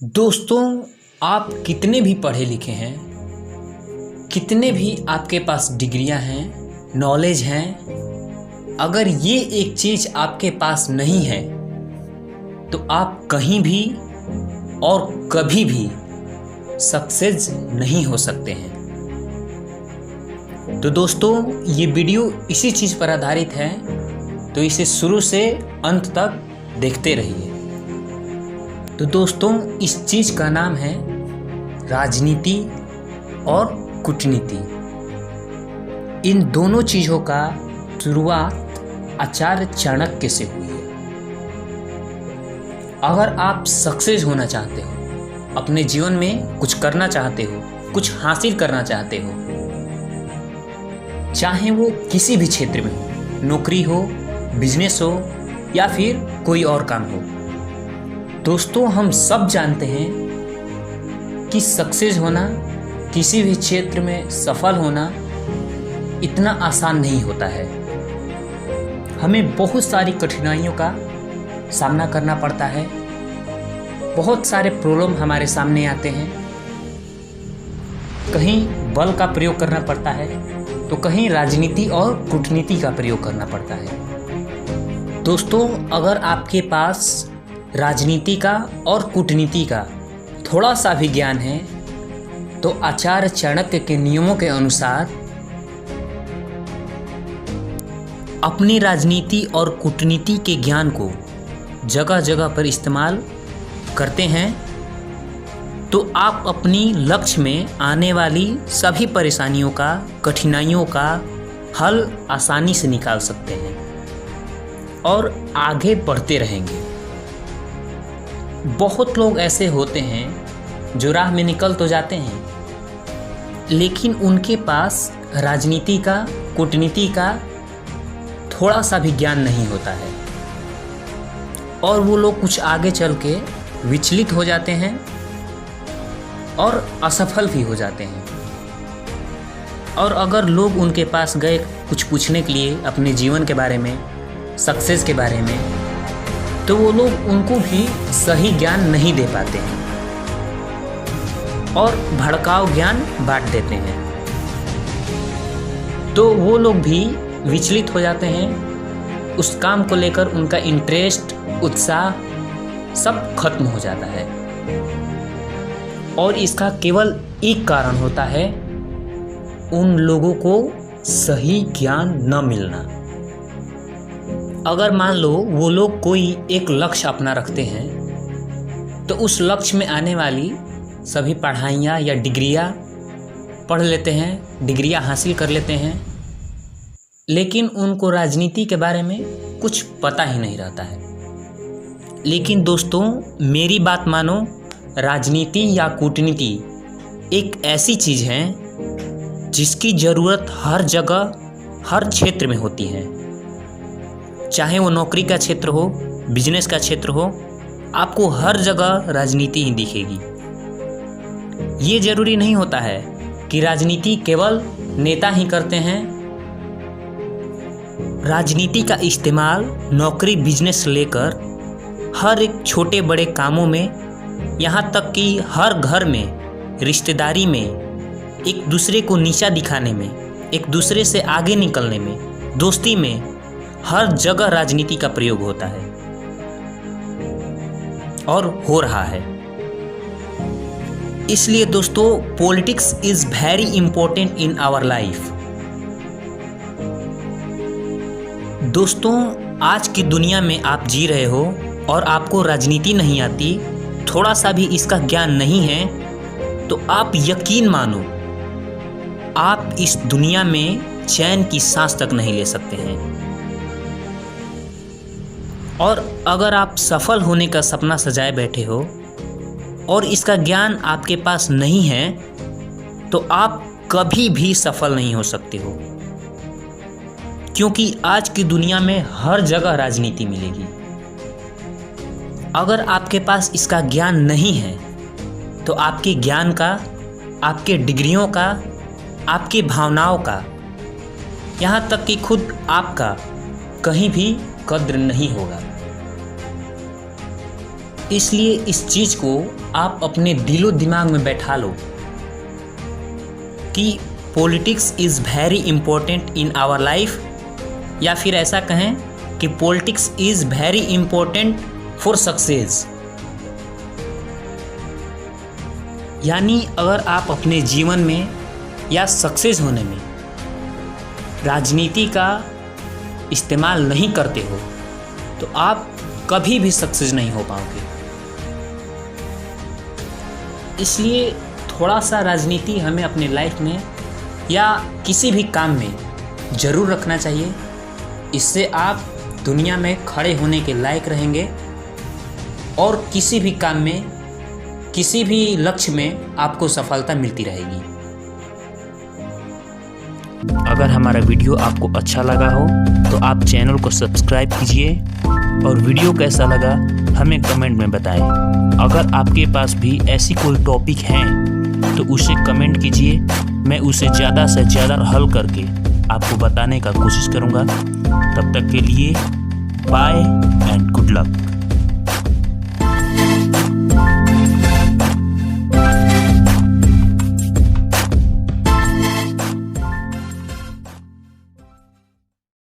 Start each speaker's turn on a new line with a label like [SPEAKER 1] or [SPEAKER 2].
[SPEAKER 1] दोस्तों, आप कितने भी पढ़े लिखे हैं, कितने भी आपके पास डिग्रियां हैं, नॉलेज हैं, अगर ये एक चीज़ आपके पास नहीं है तो आप कहीं भी और कभी भी सक्सेस नहीं हो सकते हैं। तो दोस्तों, ये वीडियो इसी चीज़ पर आधारित है, तो इसे शुरू से अंत तक देखते रहिए। तो दोस्तों, इस चीज़ का नाम है राजनीति और कूटनीति। इन दोनों चीज़ों का शुरुआत आचार्य चाणक्य से हुई है। अगर आप सक्सेस होना चाहते हो, अपने जीवन में कुछ करना चाहते हो, कुछ हासिल करना चाहते हो, चाहे वो किसी भी क्षेत्र में हो, नौकरी हो, बिजनेस हो या फिर कोई और काम हो, दोस्तों हम सब जानते हैं कि सक्सेस होना, किसी भी क्षेत्र में सफल होना इतना आसान नहीं होता है। हमें बहुत सारी कठिनाइयों का सामना करना पड़ता है, बहुत सारे प्रॉब्लम हमारे सामने आते हैं। कहीं बल का प्रयोग करना पड़ता है तो कहीं राजनीति और कूटनीति का प्रयोग करना पड़ता है। दोस्तों, अगर आपके पास राजनीति का और कूटनीति का थोड़ा सा भी ज्ञान है तो आचार्य चाणक्य के नियमों के अनुसार अपनी राजनीति और कूटनीति के ज्ञान को जगह जगह पर इस्तेमाल करते हैं तो आप अपनी लक्ष्य में आने वाली सभी परेशानियों का, कठिनाइयों का हल आसानी से निकाल सकते हैं और आगे बढ़ते रहेंगे। बहुत लोग ऐसे होते हैं जो राह में निकल तो जाते हैं, लेकिन उनके पास राजनीति का, कूटनीति का थोड़ा सा भी ज्ञान नहीं होता है और वो लोग कुछ आगे चल के विचलित हो जाते हैं और असफल भी हो जाते हैं। और अगर लोग उनके पास गए कुछ पूछने के लिए अपने जीवन के बारे में, सक्सेस के बारे में, तो वो लोग उनको भी सही ज्ञान नहीं दे पाते हैं और भड़काऊ ज्ञान बांट देते हैं। तो वो लोग भी विचलित हो जाते हैं, उस काम को लेकर उनका इंटरेस्ट, उत्साह सब खत्म हो जाता है। और इसका केवल एक कारण होता है, उन लोगों को सही ज्ञान न मिलना। अगर मान लो वो लोग कोई एक लक्ष्य अपना रखते हैं तो उस लक्ष्य में आने वाली सभी पढ़ाइयाँ या डिग्रियाँ पढ़ लेते हैं, डिग्रियाँ हासिल कर लेते हैं, लेकिन उनको राजनीति के बारे में कुछ पता ही नहीं रहता है। लेकिन दोस्तों, मेरी बात मानो, राजनीति या कूटनीति एक ऐसी चीज़ है जिसकी ज़रूरत हर जगह, हर क्षेत्र में होती है। चाहे वो नौकरी का क्षेत्र हो, बिजनेस का क्षेत्र हो, आपको हर जगह राजनीति ही दिखेगी। ये जरूरी नहीं होता है कि राजनीति केवल नेता ही करते हैं। राजनीति का इस्तेमाल नौकरी, बिजनेस लेकर हर एक छोटे बड़े कामों में, यहाँ तक कि हर घर में, रिश्तेदारी में, एक दूसरे को नीचा दिखाने में, एक दूसरे से आगे निकलने में, दोस्ती में, हर जगह राजनीति का प्रयोग होता है और हो रहा है। इसलिए दोस्तों, politics is very important in our life. दोस्तों, आज की दुनिया में आप जी रहे हो और आपको राजनीति नहीं आती, थोड़ा सा भी इसका ज्ञान नहीं है, तो आप यकीन मानो, आप इस दुनिया में चैन की सांस तक नहीं ले सकते हैं। और अगर आप सफल होने का सपना सजाए बैठे हो और इसका ज्ञान आपके पास नहीं है तो आप कभी भी सफल नहीं हो सकते हो, क्योंकि आज की दुनिया में हर जगह राजनीति मिलेगी। अगर आपके पास इसका ज्ञान नहीं है तो आपके ज्ञान का, आपके डिग्रियों का, आपकी भावनाओं का, यहाँ तक कि खुद आपका कहीं भी कद्र नहीं होगा। इसलिए इस चीज़ को आप अपने दिलो दिमाग में बैठा लो कि politics is very important in our life, या फिर ऐसा कहें कि politics is very important for success. यानी अगर आप अपने जीवन में या सक्सेस होने में राजनीति का इस्तेमाल नहीं करते हो तो आप कभी भी सक्सेस नहीं हो पाओगे। इसलिए थोड़ा सा राजनीति हमें अपने लाइफ में या किसी भी काम में ज़रूर रखना चाहिए। इससे आप दुनिया में खड़े होने के लायक रहेंगे और किसी भी काम में, किसी भी लक्ष्य में आपको सफलता मिलती रहेगी। अगर हमारा वीडियो आपको अच्छा लगा हो तो आप चैनल को सब्सक्राइब कीजिए और वीडियो कैसा लगा हमें कमेंट में बताएं। अगर आपके पास भी ऐसी कोई टॉपिक हैं तो उसे कमेंट कीजिए, मैं उसे ज़्यादा से ज़्यादा हल करके आपको बताने का कोशिश करूँगा। तब तक के लिए बाय एंड गुड लक।